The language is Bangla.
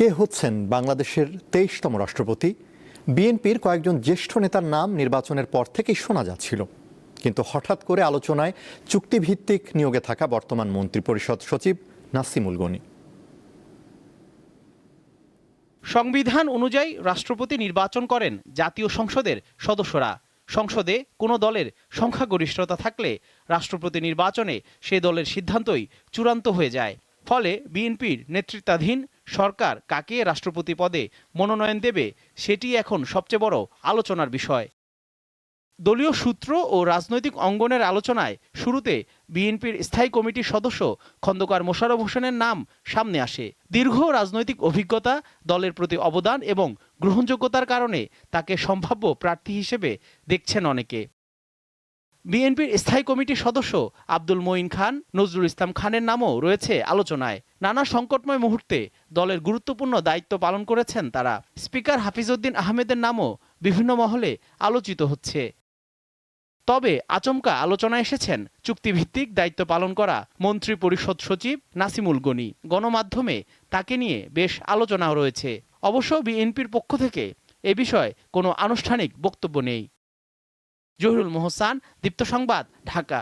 কে হচ্ছেন বাংলাদেশের ২৩তম রাষ্ট্রপতি? বিএনপির কয়েকজন জ্যেষ্ঠ নেতার নাম নির্বাচনের পর থেকেই শোনা যাচ্ছিল, কিন্তু হঠাৎ করে আলোচনায় চুক্তিভিত্তিক নিয়োগে থাকা বর্তমান মন্ত্রিপরিষদ সচিব নাসিমুল গনি। সংবিধান অনুযায়ী রাষ্ট্রপতি নির্বাচন করেন জাতীয় সংসদের সদস্যরা। সংসদে কোনো দলের সংখ্যাগরিষ্ঠতা থাকলে রাষ্ট্রপতি নির্বাচনে সে দলের সিদ্ধান্তই চূড়ান্ত হয়ে যায়। ফলে বিএনপির নেতৃত্বাধীন সরকার কাকে রাষ্ট্রপতি পদে মনোনয়ন দেবে সেটি এখন সবচেয়ে বড় আলোচনার বিষয়। দলীয় সূত্র ও রাজনৈতিক অঙ্গনের আলোচনায় শুরুতে বিএনপির স্থায়ী কমিটির সদস্য খন্দকার মোশাররফ হোসেনের নাম সামনে আসে। দীর্ঘ রাজনৈতিক অভিজ্ঞতা, দলের প্রতি অবদান এবং গ্রহণযোগ্যতার কারণে তাকে সম্ভাব্য প্রার্থী হিসেবে দেখছেন অনেকে। বিএনপির স্থায়ী কমিটির সদস্য আব্দুল মঈন খান, নজরুল ইসলাম খানের নামও রয়েছে আলোচনায়। নানা সংকটময় মুহূর্তে দলের গুরুত্বপূর্ণ দায়িত্ব পালন করেছেন তারা। স্পিকার হাফিজউদ্দিন আহমেদের নামও বিভিন্ন মহলে আলোচিত হচ্ছে। তবে আচমকা আলোচনায় এসেছেন চুক্তিভিত্তিক দায়িত্ব পালন করা মন্ত্রী পরিষদ সচিব নাসিমুল গনি। গণমাধ্যমে তাকে নিয়ে বেশ আলোচনাও রয়েছে। অবশ্য বিএনপির পক্ষ থেকে এ বিষয়ে কোনো আনুষ্ঠানিক বক্তব্য নেই। জহিরুল মোহসান, দীপ্ত সংবাদ, ঢাকা।